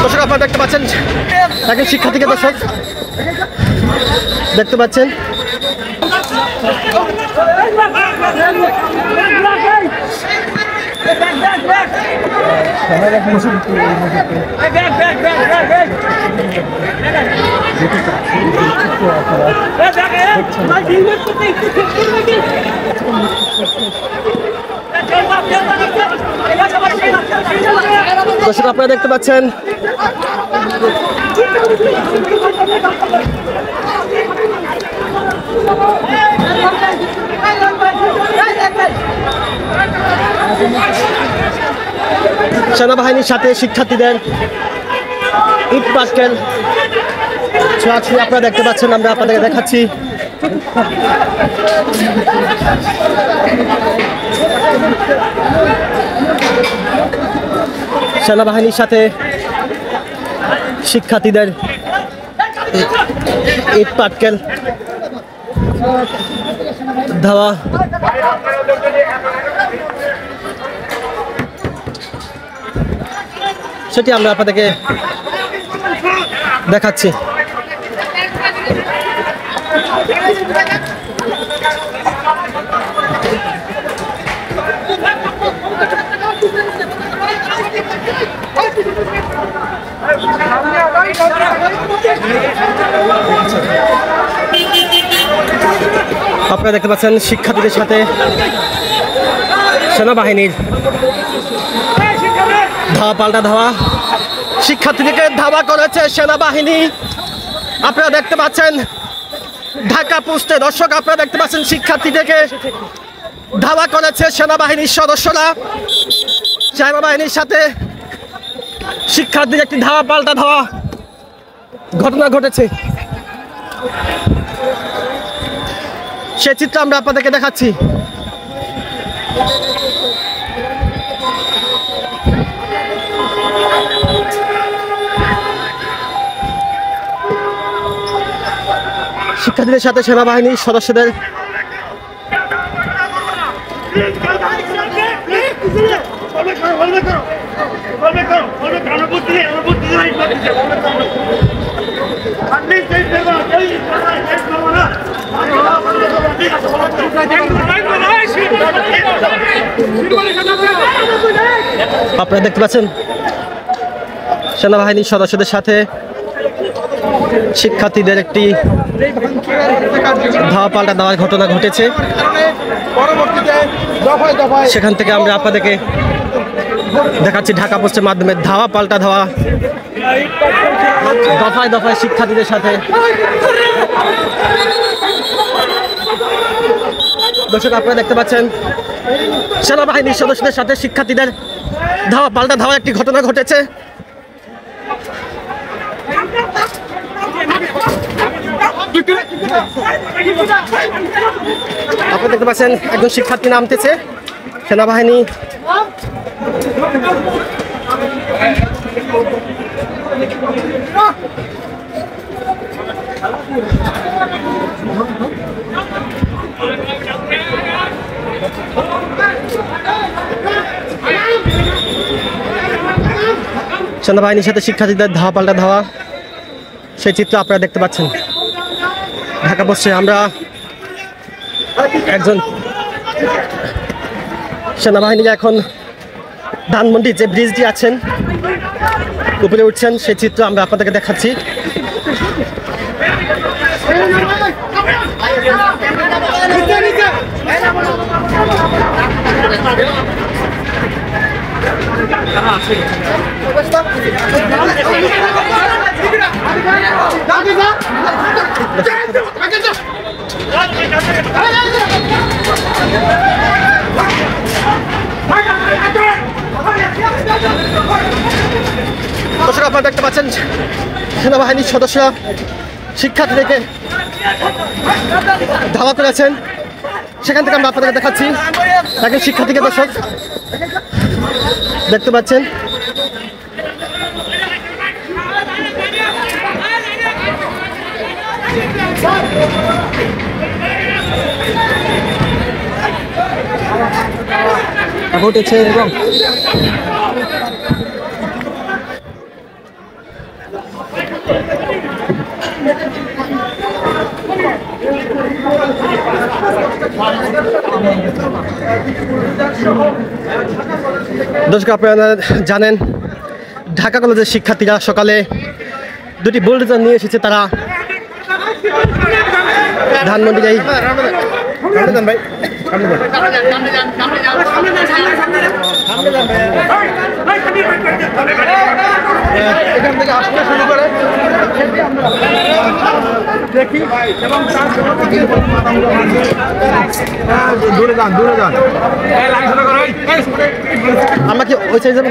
দর্শক আপনারা দেখতে পাচ্ছেন একজন শিক্ষার্থীকে দর্শক দেখতে পাচ্ছেন দর্শক আপনারা দেখতে পাচ্ছেন সেনাবাহিনীর সাথে শিক্ষার্থীদের ইট পাটকেল ছোঁয়াছুঁই আপনারা দেখতে পাচ্ছেন, আমরা আপনাদেরকে দেখাচ্ছি। সেনাবাহিনীর সাথে শিক্ষার্থীদের ইট পাটকেল ধাওয়া সেটি আমরা আপনাদেরকে দেখাচ্ছি। আপনারা দেখতে পাচ্ছেন শিক্ষার্থীদের সাথে সেনাবাহিনীর ধাওয়া পাল্টা ধাওয়া, শিক্ষার্থীদেরকে ধাওয়া করেছে সেনাবাহিনী। আপনারা দেখতে পাচ্ছেন ঢাকা পোস্টে দর্শক আপনারা দেখতে পাচ্ছেন শিক্ষার্থীদেরকে ধাওয়া করেছে সেনাবাহিনীর সদস্যরা। সেনাবাহিনীর সাথে শিক্ষার্থীদের একটি ধাওয়া পাল্টা ধাওয়া ঘটনা ঘটেছে, সে চিত্র আমরা আপনাদেরকে দেখাচ্ছি। শিক্ষার্থীদের সাথে সেনাবাহিনীর সদস্যদের আপনারা দেখতে পাচ্ছেন সেনাবাহিনীর সদস্যদের সাথে শিক্ষার্থীদের একটি ধাওয়া পাল্টা দেওয়ার ঘটনা ঘটেছে। সেখান থেকে আমরা আপনাদেরকে দেখাচ্ছি ঢাকা পোস্টের মাধ্যমে ধাওয়া পাল্টা ধাওয়া, দফায় দফায় শিক্ষার্থীদের সাথে। দর্শক আপনারা দেখতে পাচ্ছেন সেনাবাহিনীর সদস্যদের সাথে শিক্ষার্থীদের ধাওয়া পাল্টা ধাওয়ার একটি ঘটনা ঘটেছে। আপনারা দেখতে পাচ্ছেন একজন শিক্ষার্থী নামতেছে, সেনাবাহিনী সেনাবাহিনীর সাথে শিক্ষার্থীদের ধাওয়া পাল্টা ধাওয়া, সেই চিত্র আপনারা দেখতে পাচ্ছেন ঢাকা পোস্টে। আমরা একজন সেনাবাহিনীরা এখন ধানমন্ডি যে ব্রিজটি আছেন উপরে উঠছেন, সেই চিত্র আমরা আপনাদেরকে দেখাচ্ছি। দর্শক আপনারা দেখতে পাচ্ছেন সেনাবাহিনীর সদস্যরা শিক্ষার্থীদেরকে ধাওয়া করেছেন, সেখান থেকে আমরা আপনাদেরকে দেখাচ্ছি। একজন শিক্ষার্থীকে দর্শক দেখতে পাচ্ছেন ঘটেছে এবং দর্শক আপনারা জানেন ঢাকা কলেজের শিক্ষার্থীরা সকালে দুটি বুলডোজার নিয়ে এসেছে। তারা ধানমন্ডি যাই এখান থেকে আসতে শুরু করে দেখি এবং দূরে যান আমরা কি ওই সাইড যাবো?